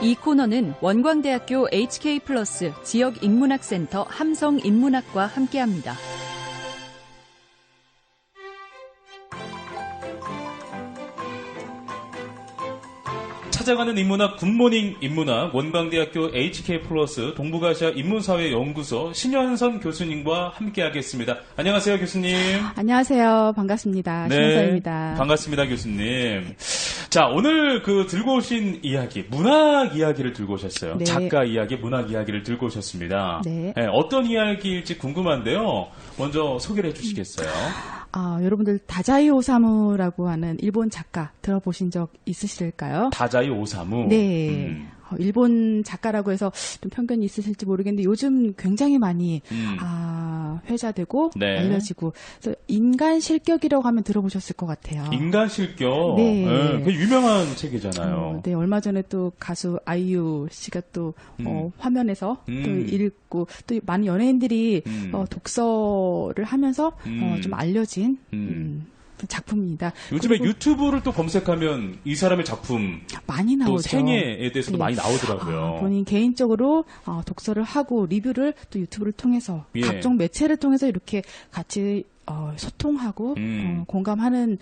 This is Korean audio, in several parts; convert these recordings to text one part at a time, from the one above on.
이 코너는 원광대학교 HK+ 지역인문학센터 함성인문학과 함께합니다. 찾아가는 인문학 굿모닝 인문학 원광대학교 HK+ 동북아시아 인문사회연구소 신현선 교수님과 함께하겠습니다. 안녕하세요, 교수님. 안녕하세요. 반갑습니다. 신현선입니다. 반갑습니다, 교수님. 자, 오늘 들고 오신 이야기, 문학 이야기를 들고 오셨어요. 네. 작가 이야기, 문학 이야기를 들고 오셨습니다. 네. 어떤 이야기일지 궁금한데요. 먼저 소개를 해주시겠어요? 여러분들 다자이 오사무라고 하는 일본 작가 들어보신 적 있으실까요? 다자이 오사무? 네. 일본 작가라고 해서 좀 편견이 있으실지 모르겠는데 요즘 굉장히 많이 회자되고 네. 알려지고 그래서 인간 실격이라고 하면 들어보셨을 것 같아요. 인간 실격? 네. 그 유명한 책이잖아요. 네, 얼마 전에 또 가수 아이유 씨가 또 화면에서 또 읽고 또 많은 연예인들이 독서를 하면서 좀 알려진 작품입니다. 요즘에 유튜브를 또 검색하면 이 사람의 작품 많이 나오죠. 또 생애에 대해서도 네. 많이 나오더라고요. 본인 개인적으로 독서를 하고 리뷰를 또 유튜브를 통해서 예. 각종 매체를 통해서 이렇게 같이 소통하고 공감하는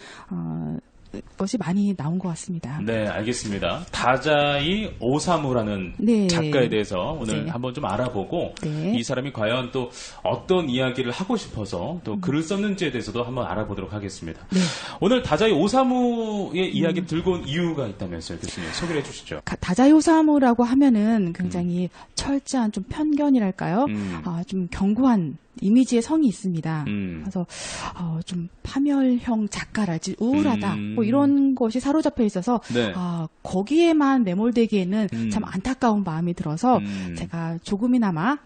것이 많이 나온 것 같습니다. 네, 알겠습니다. 다자이 오사무라는 네. 작가에 대해서 오늘 네. 한번 좀 알아보고 네. 이 사람이 과연 또 어떤 이야기를 하고 싶어서 또 글을 썼는지에 대해서도 한번 알아보도록 하겠습니다. 네. 오늘 다자이 오사무의 이야기를 들고 온 이유가 있다면서요, 교수님. 소개를 해주시죠. 다자이 오사무라고 하면은 굉장히 철저한 좀 편견이랄까요? 좀 견고한 이미지의 성이 있습니다. 그래서 좀 파멸형 작가랄지 우울하다 뭐 이런 것이 사로잡혀 있어서 네. 거기에만 매몰되기에는 참 안타까운 마음이 들어서 제가 조금이나마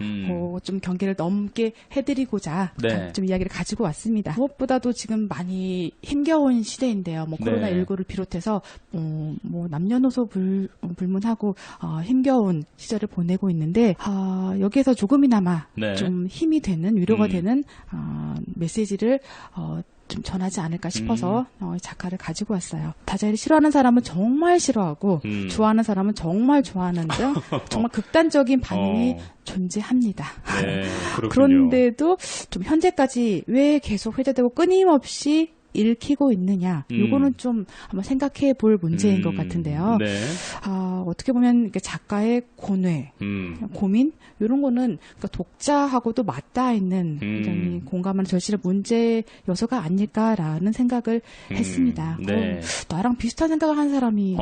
좀 경계를 넘게 해드리고자 네. 좀 이야기를 가지고 왔습니다. 무엇보다도 지금 많이 힘겨운 시대인데요. 뭐 네. 코로나19를 비롯해서 뭐 남녀노소 불문하고 힘겨운 시절을 보내고 있는데 여기에서 조금이나마 네. 좀 힘이 되는 위로가 되는 메시지를 좀 전하지 않을까 싶어서 작가를 가지고 왔어요. 다자이를 싫어하는 사람은 정말 싫어하고 좋아하는 사람은 정말 좋아하는 등 정말 극단적인 반응이 존재합니다. 네, 그렇군요. 그런데도 좀 현재까지 왜 계속 회자되고 끊임없이 읽히고 있느냐, 요거는 좀 한번 생각해 볼 문제인 것 같은데요. 네. 어떻게 보면 작가의 고뇌, 고민, 이런 거는 그러니까 독자하고도 맞닿아 있는 굉장히 공감하는 절실한 문제 요소가 아닐까라는 생각을 했습니다. 네. 나랑 비슷한 생각을 한 사람이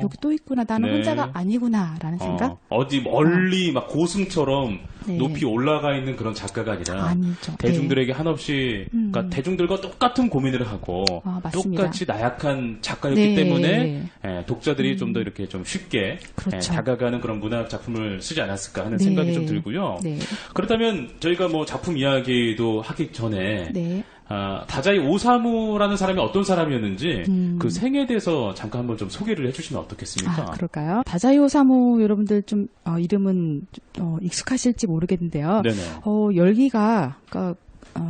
여기 또 있구나, 나는 네. 혼자가 아니구나라는 생각? 어디 멀리 막 고승처럼 네. 높이 올라가 있는 그런 작가가 아니라 아니죠. 대중들에게 한없이 그러니까 대중들과 똑같은 고민을 하고 맞습니다. 똑같이 나약한 작가였기 네. 때문에 독자들이 좀 더 이렇게 좀 쉽게 그렇죠. 다가가는 그런 문학 작품을 쓰지 않았을까 하는 네. 생각이 좀 들고요. 네. 그렇다면 저희가 뭐 작품 이야기도 하기 전에 네. 다자이 오사무라는 사람이 어떤 사람이었는지 그 생애에 대해서 잠깐 한번 좀 소개를 해주시면 어떻겠습니까? 그럴까요? 다자이 오사무 여러분들 좀 이름은 익숙하실지 모르겠는데요. 네네. 열기가 그러니까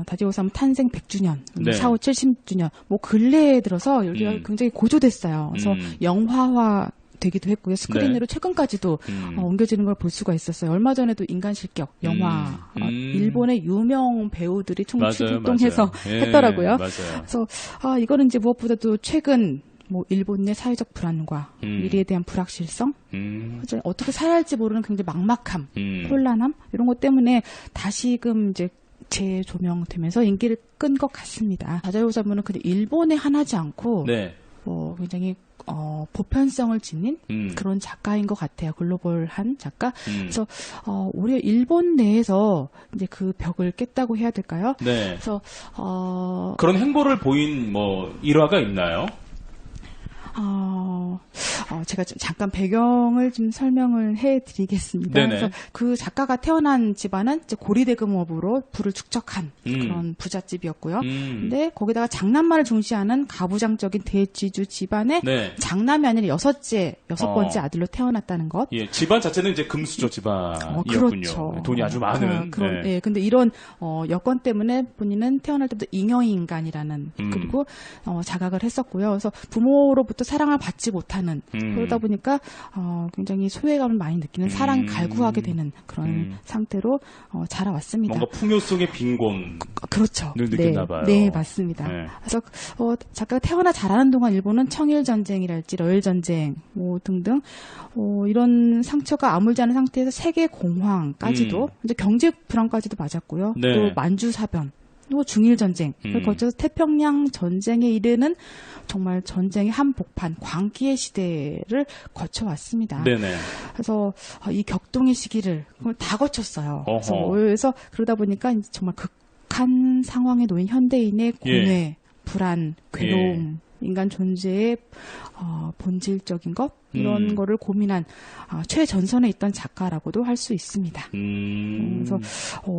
다자이 오사무 탄생 100주년, 네. 사후 70주년, 뭐 근래에 들어서 열기가 굉장히 고조됐어요. 그래서 영화화 되기도 했고요. 스크린으로 네. 최근까지도 옮겨지는 걸 볼 수가 있었어요. 얼마 전에도 인간실격 영화 일본의 유명 배우들이 출동해서 했더라고요. 맞아요. 그래서 이거는 이제 무엇보다도 최근 뭐 일본 내 사회적 불안과 미래에 대한 불확실성, 어떻게 살아야 할지 모르는 굉장히 막막함, 혼란함 이런 것 때문에 다시금 이제 재조명되면서 인기를 끈 것 같습니다. 다자이 오사무는 근데 일본에 한하지 않고 네. 굉장히 보편성을 지닌 그런 작가인 것 같아요. 글로벌한 작가. 그래서 오히려 일본 내에서 이제 그 벽을 깼다고 해야 될까요? 네. 그래서 그런 행보를 보인 뭐 일화가 있나요? 제가 좀 잠깐 배경을 좀 설명을 해드리겠습니다. 네네. 그래서 그 작가가 태어난 집안은 이제 고리대금업으로 부를 축적한 그런 부잣집이었고요. 근데 거기다가 장남만을 중시하는 가부장적인 대지주 집안의 네. 장남이 아니라 여섯 번째 아들로 태어났다는 것. 예, 집안 자체는 이제 금수저 집안이었군요. 그렇죠. 돈이 아주 많은. 네. 근데 이런 여건 때문에 본인은 태어날 때부터 잉여 인간이라는 그리고 자각을 했었고요. 그래서 부모로부터 사랑을 받지 못하는 그러다 보니까 굉장히 소외감을 많이 느끼는 사랑이 갈구하게 되는 그런 상태로 자라왔습니다. 뭔가 풍요 속의 빈곤. 그렇죠. 늘 느꼈나 봐요. 네, 맞습니다. 네. 그래서 작가가 태어나 자라는 동안 일본은 청일 전쟁이랄지 러일 전쟁 뭐 등등 이런 상처가 아물지 않은 상태에서 세계 공황까지도 이제 경제 불안까지도 맞았고요. 네. 또 만주 사변, 또 중일 전쟁을 거쳐서 태평양 전쟁에 이르는 정말 전쟁의 한복판 광기의 시대를 거쳐왔습니다. 네네. 그래서 이 격동의 시기를 다 거쳤어요. 그래서 그러다 보니까 이제 정말 극한 상황에 놓인 현대인의 고뇌, 불안, 괴로움, 인간 존재의 본질적인 것 이런 거를 고민한 최전선에 있던 작가라고도 할 수 있습니다. 그래서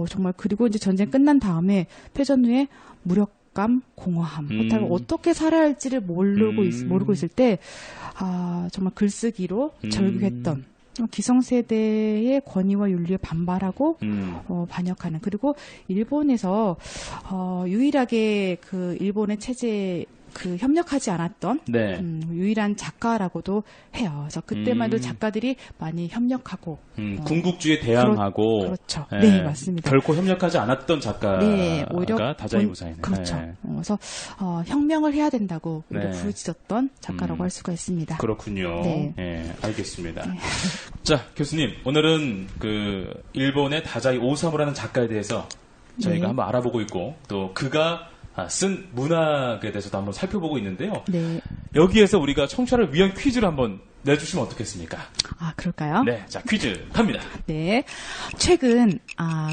정말 그리고 이제 전쟁 끝난 다음에 패전 후에 무력감, 공허함, 어떻게 살아야 할지를 모르고 있을 때 정말 글쓰기로 절규했던 기성세대의 권위와 윤리에 반발하고 반역하는 그리고 일본에서 유일하게 그 일본의 체제 협력하지 않았던 유일한 작가라고도 해요. 그래서 그때만 해도 작가들이 많이 협력하고 군국주의에 대항하고 그렇죠. 네, 맞습니다. 결코 협력하지 않았던 작가가 오히려 다자이 무사이네. 그렇죠. 그래서 혁명을 해야 된다고 부르짖었던 작가라고 할 수가 있습니다. 그렇군요. 네, 알겠습니다. 네. 자, 교수님, 오늘은 그 일본의 다자이 오사무라는 작가에 대해서 저희가 한번 알아보고 있고 또 그가 쓴 문학에 대해서도 한번 살펴보고 있는데요. 네. 여기에서 우리가 청취자를 위한 퀴즈를 한번 내주시면 어떻겠습니까? 그럴까요? 네, 자, 퀴즈 갑니다. 네. 최근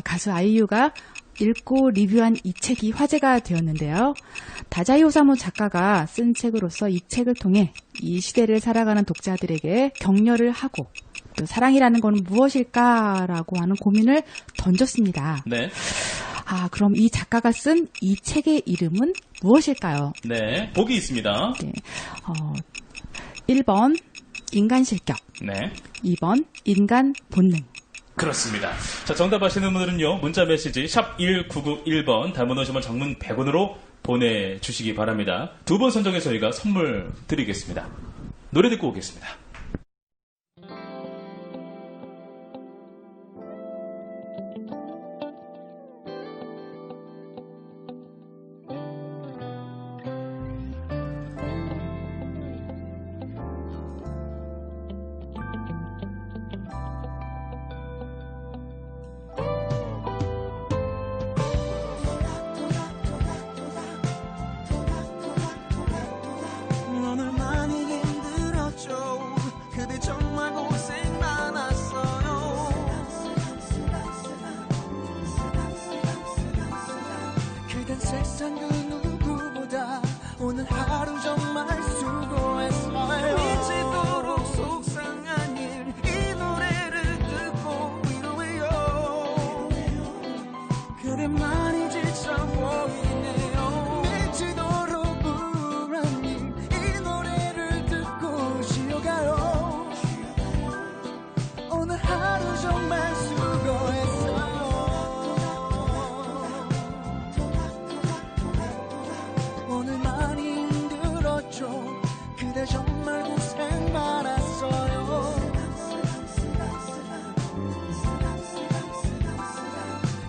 가수 아이유가 읽고 리뷰한 이 책이 화제가 되었는데요. 다자이 오사무 작가가 쓴 책으로서 이 책을 통해 이 시대를 살아가는 독자들에게 격려를 하고 또 사랑이라는 건 무엇일까라고 하는 고민을 던졌습니다. 네. 그럼 이 작가가 쓴 이 책의 이름은 무엇일까요? 네, 보기 있습니다. 네. 1번 인간 실격. 네. 2번 인간 본능. 그렇습니다. 자, 정답 아시는 분들은요, 문자 메시지 샵 1991번, 단문 50원, 장문 100원으로 보내주시기 바랍니다. 두 분 선정해서 저희가 선물 드리겠습니다. 노래 듣고 오겠습니다. 세상 그 누구보다 오늘 하루 정말 수고했어요. 미치도록 속상한 일 이 노래를 듣고 위로해요. 그대만이 지쳐 보이네요. 미치도록 우울한 일 이 노래를 듣고 쉬어가요. 오늘 하루 정말 수고했어요. 오늘 많이 힘들었죠. 그대 정말 고생 많았어요.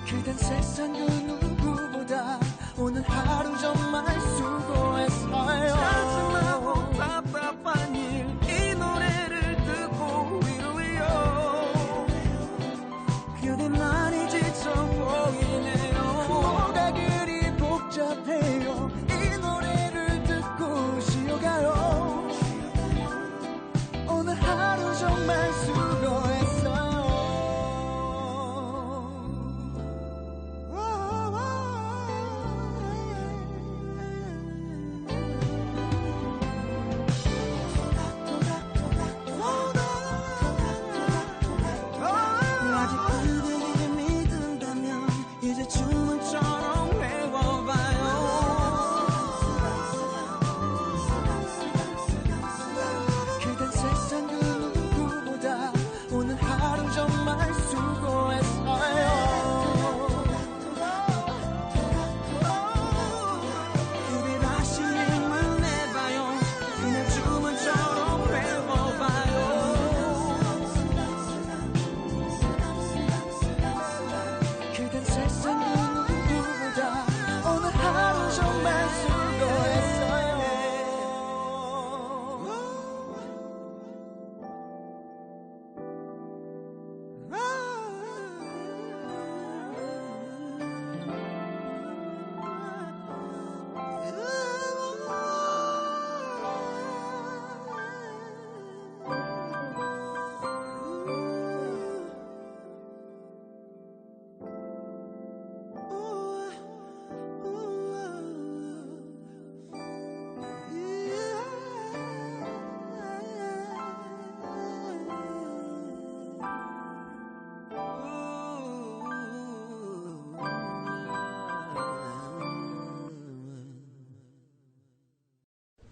그댄 세상 그 누구보다 오늘 하루 정말 수고했어요. 짜증나고 답답한 일 이 노래를 듣고 위로해요. 그대 많이 지쳐 보이네요. 뭐가 그리 복잡해요. 이 노래를 듣고 쉬어가요. 오늘 하루 정말 수고했어요.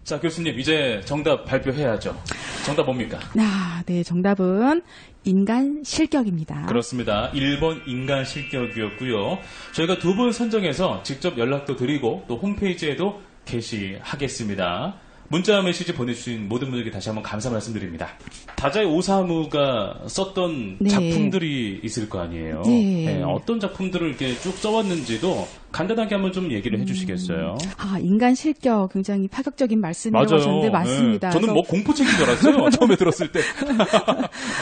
자, 교수님, 이제 정답 발표해야죠. 정답 뭡니까? 네, 정답은 인간 실격입니다. 그렇습니다. 1번 인간 실격이었고요. 저희가 두 분 선정해서 직접 연락도 드리고 또 홈페이지에도 게시하겠습니다. 문자 메시지 보내주신 모든 분들께 다시 한번 감사 말씀드립니다. 다자이 오사무가 썼던 네. 작품들이 있을 거 아니에요. 네. 네, 어떤 작품들을 이렇게 쭉 써왔는지도 간단하게 한번 좀 얘기를 해주시겠어요? 인간 실격 굉장히 파격적인 말씀이라고 하셨는데 맞습니다. 네. 저는 뭐 공포책인 줄 알았어요. 처음에 들었을 때.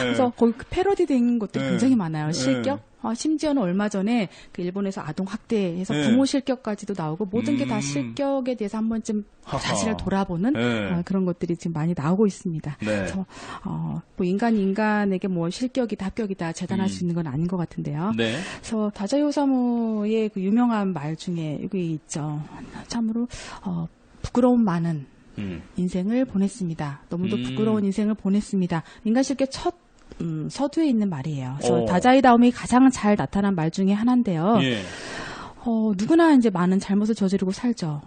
그래서 거기 그 패러디된 것들이 네. 굉장히 많아요. 네. 실격. 심지어는 얼마 전에 그 일본에서 아동 학대해서 네. 부모 실격까지도 나오고 모든 게 다 실격에 대해서 한 번쯤 하하. 자신을 돌아보는 네. 그런 것들이 지금 많이 나오고 있습니다. 네. 그래서 뭐 인간에게 뭐 실격이다 합격이다 재단할 수 있는 건 아닌 것 같은데요. 네. 그래서 다자이 오사무의 그 유명한 말 중에 여기 있죠. 참으로 부끄러움 많은 인생을 보냈습니다. 너무도 부끄러운 인생을 보냈습니다. 인간 실격 첫 서두에 있는 말이에요. 그래서 다자이다움이 가장 잘 나타난 말 중에 하나인데요. 예. 누구나 이제 많은 잘못을 저지르고 살죠.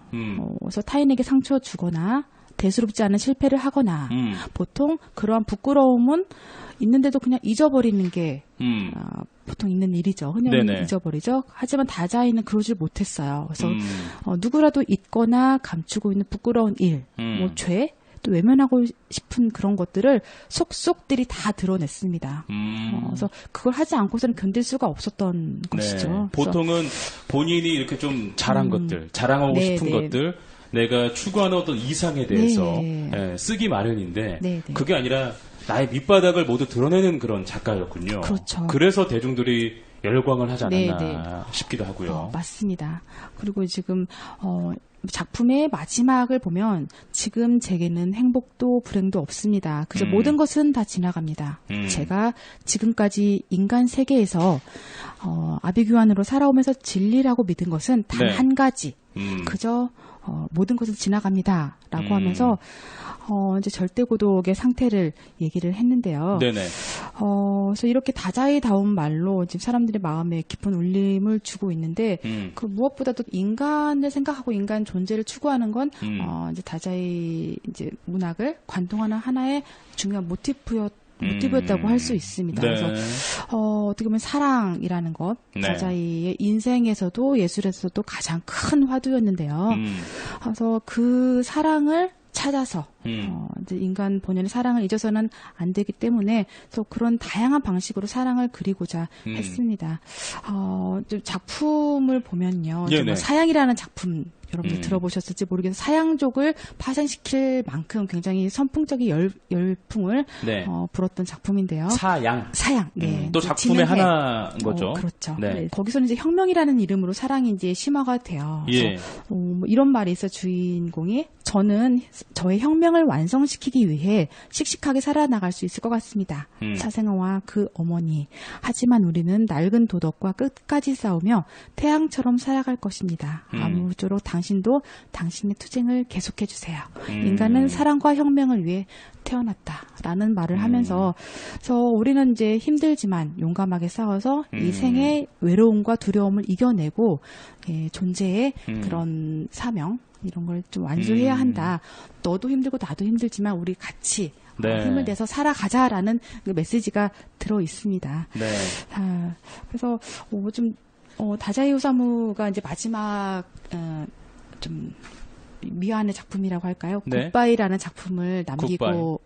그래서 타인에게 상처 주거나 대수롭지 않은 실패를 하거나 보통 그러한 부끄러움은 있는데도 그냥 잊어버리는 게 보통 있는 일이죠. 흔히 잊어버리죠. 하지만 다자이는 그러질 못했어요. 그래서 누구라도 잊거나 감추고 있는 부끄러운 일, 뭐 죄, 또 외면하고 싶은 그런 것들을 속속들이 다 드러냈습니다. 그래서 그걸 하지 않고서는 견딜 수가 없었던 것이죠. 보통은 본인이 이렇게 좀 잘한 것들, 자랑하고 싶은 것들, 내가 추구하는 어떤 이상에 대해서 쓰기 마련인데 그게 아니라 나의 밑바닥을 모두 드러내는 그런 작가였군요. 그렇죠. 그래서 대중들이 열광을 하지 않았나 싶기도 하고요. 맞습니다. 그리고 지금 작품의 마지막을 보면 지금 제게는 행복도 불행도 없습니다. 그저 모든 것은 다 지나갑니다. 제가 지금까지 인간 세계에서 아비규환으로 살아오면서 진리라고 믿은 것은 단 한 가지. 그저 모든 것은 지나갑니다. 라고 하면서 이제 절대고독의 상태를 얘기를 했는데요. 네네. 그래서 이렇게 다자이다운 말로 지금 사람들의 마음에 깊은 울림을 주고 있는데, 그 무엇보다도 인간을 생각하고 인간 존재를 추구하는 건, 이제 다자이 이제 문학을 관통하는 하나의 중요한 모티브였다고 할 수 있습니다. 그래서 어떻게 보면 사랑이라는 것, 다자이의 인생에서도 예술에서도 가장 큰 화두였는데요. 그래서 그 사랑을 찾아서 이제 인간 본연의 사랑을 잊어서는 안 되기 때문에 또 그런 다양한 방식으로 사랑을 그리고자 했습니다. 좀 작품을 보면요, 정말 사양이라는 작품 여러분들 들어보셨을지 모르겠어요. 사양족을 파생시킬 만큼 굉장히 선풍적인 열풍을 불었던 작품인데요. 사양. 네. 또 작품의 하나인 거죠. 그렇죠. 네. 거기서는 이제 혁명이라는 이름으로 사랑이 이제 심화가 돼요. 그래서 뭐 이런 말이 있어 주인공이 저는 저의 혁명을 완성시키기 위해 씩씩하게 살아나갈 수 있을 것 같습니다. 사생아와 그 어머니. 하지만 우리는 낡은 도덕과 끝까지 싸우며 태양처럼 살아갈 것입니다. 아무쪼록 당신도 당신의 투쟁을 계속해 주세요. 인간은 사랑과 혁명을 위해 태어났다라는 말을 하면서 그래서 우리는 이제 힘들지만 용감하게 싸워서 이 생의 외로움과 두려움을 이겨내고 존재의 그런 사명 이런 걸 좀 완수해야 한다. 너도 힘들고 나도 힘들지만 우리 같이 힘을 내서 살아가자라는 그 메시지가 들어 있습니다. 그래서 좀 다자이 오사무가 이제 마지막 좀 미완의 작품이라고 할까요? 굿바이라는 작품을 남기고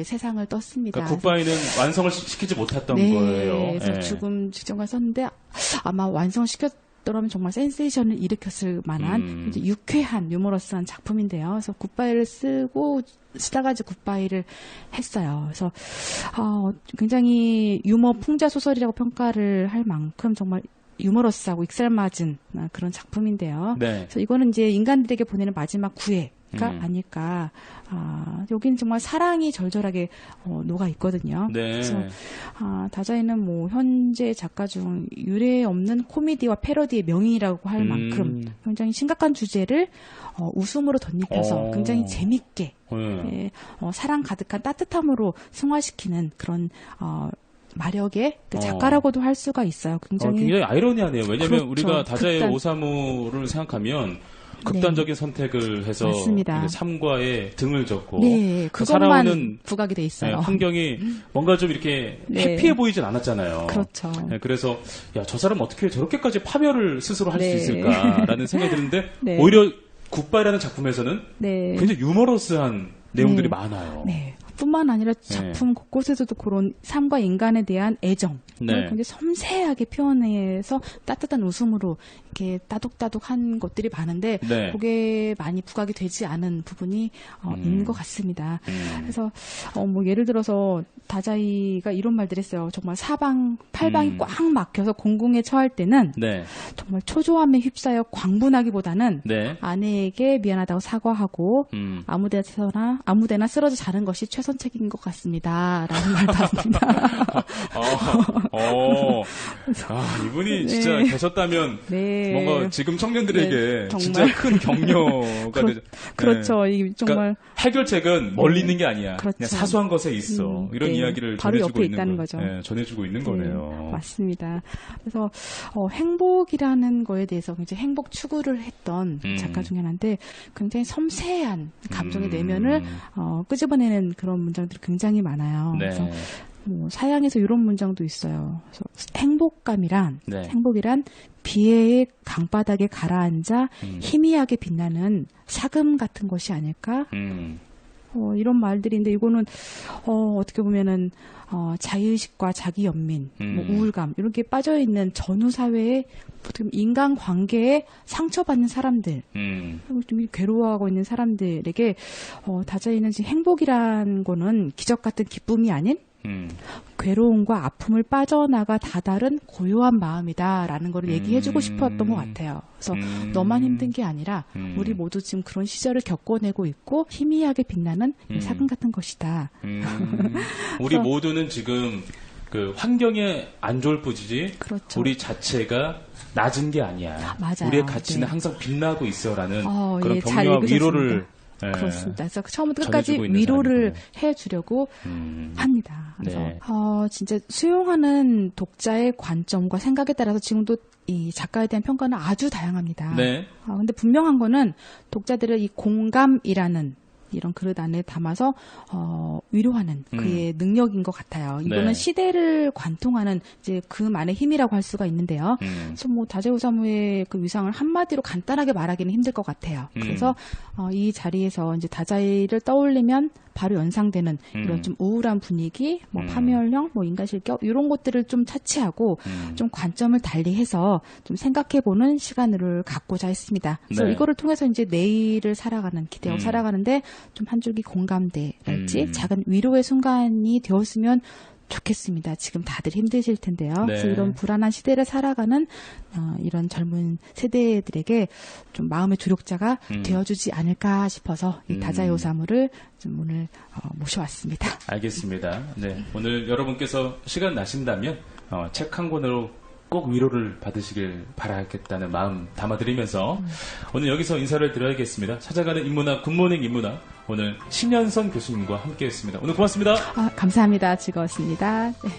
세상을 떴습니다. 그러니까 굿바이는 완성을 시키지 못했던 거예요. 그래서 죽음 직전까지 썼는데 아마 완성시켰더라면 정말 센세이션을 일으켰을 만한 이제 유쾌한 유머러스한 작품인데요. 그래서 굿바이를 쓰다가 이제 굿바이를 했어요. 그래서 굉장히 유머 풍자 소설이라고 평가를 할 만큼 정말 유머러스하고 익살맞은 그런 작품인데요. 그래서 이거는 이제 인간들에게 보내는 마지막 구애가 아닐까. 여기는 정말 사랑이 절절하게 녹아 있거든요. 그래서 다자이는 뭐 현재 작가 중 유례 없는 코미디와 패러디의 명인이라고 할 만큼 굉장히 심각한 주제를 웃음으로 덧입혀서 굉장히 재밌게 사랑 가득한 따뜻함으로 승화시키는 그런 마력의 작가라고도 할 수가 있어요. 굉장히 아이러니하네요. 왜냐하면 그렇죠. 우리가 다자이 오사무를 생각하면 극단적인 선택을 해서 맞습니다. 이제 삶과의 등을 졌고 네, 그것만 살아오는 부각이 돼 있어요. 환경이 뭔가 좀 이렇게 네. 해피해 보이진 않았잖아요. 그렇죠. 그래서 야, 저 사람 어떻게 저렇게까지 파멸을 스스로 할 수 네. 있을까라는 생각이 드는데 네. 오히려 굿바이라는 작품에서는 네. 굉장히 유머러스한 내용들이 네. 많아요. 네. 뿐만 아니라 작품 곳곳에서도 그런 삶과 인간에 대한 애정, 네. 굉장히 섬세하게 표현해서 따뜻한 웃음으로 이렇게 따독따독한 것들이 많은데 네. 그게 많이 부각이 되지 않은 부분이 있는 것 같습니다. 그래서 뭐 예를 들어서 다자이가 이런 말들 했어요. 정말 사방 팔방이 꽉 막혀서 공공에 처할 때는 네. 정말 초조함에 휩싸여 광분하기보다는 네. 아내에게 미안하다고 사과하고 아무데나 쓰러져 자는 것이 최선책인 것 같습니다. 라는 말도 합니다. 이분이 진짜 네. 계셨다면 네. 뭔가 지금 청년들에게 네, 정말. 진짜 큰 격려가 되죠. 그렇죠. 네. 이게 정말 그러니까 해결책은 멀리 있는 게 아니야. 그렇죠. 그냥 사소한 것에 있어. 이런 네. 이야기를 바로 전해주고 옆에 있는 있다는 거. 거죠. 네, 전해주고 있는 거네요. 맞습니다. 그래서 행복이라는 거에 대해서 굉장히 행복 추구를 했던 작가 중에 하나인데 굉장히 섬세한 감정의 내면을 끄집어내는 그런 문장들이 굉장히 많아요. 네. 그래서 뭐 사양에서 이런 문장도 있어요. 그래서 행복이란 비애의 강바닥에 가라앉아 희미하게 빛나는 사금 같은 것이 아닐까? 이런 말들인데 이거는 어떻게 보면은 자의식과 자기 연민, 뭐 우울감 이렇게 빠져 있는 전후 사회의 인간 관계에 상처받는 사람들, 좀 괴로워하고 있는 사람들에게 다자이는 지금 행복이란 거는 기적 같은 기쁨이 아닌 괴로움과 아픔을 빠져나가 다다른 고요한 마음이다라는 걸 얘기해주고 싶었던 것 같아요. 그래서 너만 힘든 게 아니라 우리 모두 지금 그런 시절을 겪어내고 있고 희미하게 빛나는 사금 같은 것이다. 우리 모두는 지금 그 환경에 안 좋을 뿐이지 그렇죠. 우리 자체가 낮은 게 아니야. 맞아요. 우리의 가치는 네. 항상 빛나고 있어라는 그런 예, 잘 격려와 읽으셨습니다. 위로를 그렇습니다. 그래서 처음부터 끝까지 전해주고 있는 위로를 사람이군요. 해주려고 합니다. 그래서 네. 진짜 수용하는 독자의 관점과 생각에 따라서 지금도 이 작가에 대한 평가는 아주 다양합니다. 네. 근데 분명한 거는 독자들의 이 공감이라는 이런 그릇 안에 담아서 위로하는 그의 능력인 것 같아요. 이거는 네. 시대를 관통하는 이제 그만의 힘이라고 할 수가 있는데요. 그래서 뭐 다자이오사무의 그 위상을 한마디로 간단하게 말하기는 힘들 것 같아요. 그래서 이 자리에서 이제 다자이를 떠올리면 바로 연상되는 이런 좀 우울한 분위기, 뭐 파멸형, 뭐 인간실격 이런 것들을 좀 차치하고 좀 관점을 달리해서 좀 생각해보는 시간을 갖고자 했습니다. 그래서 네. 이거를 통해서 이제 내일을 살아가는 기대하고 살아가는데 좀 한 줄기 공감대랄지 작은 위로의 순간이 되었으면 좋겠습니다. 지금 다들 힘드실 텐데요. 네. 그래서 이런 불안한 시대를 살아가는 이런 젊은 세대들에게 좀 마음의 조력자가 되어주지 않을까 싶어서 이 다자이오사무를 좀 오늘 모셔왔습니다. 알겠습니다. 네, 오늘 여러분께서 시간 나신다면 책 한 권으로 꼭 위로를 받으시길 바라겠다는 마음 담아드리면서 오늘 여기서 인사를 드려야겠습니다. 찾아가는 인문학 굿모닝 인문학 오늘 신현선 교수님과 함께했습니다. 오늘 고맙습니다. 감사합니다. 즐거웠습니다. 네.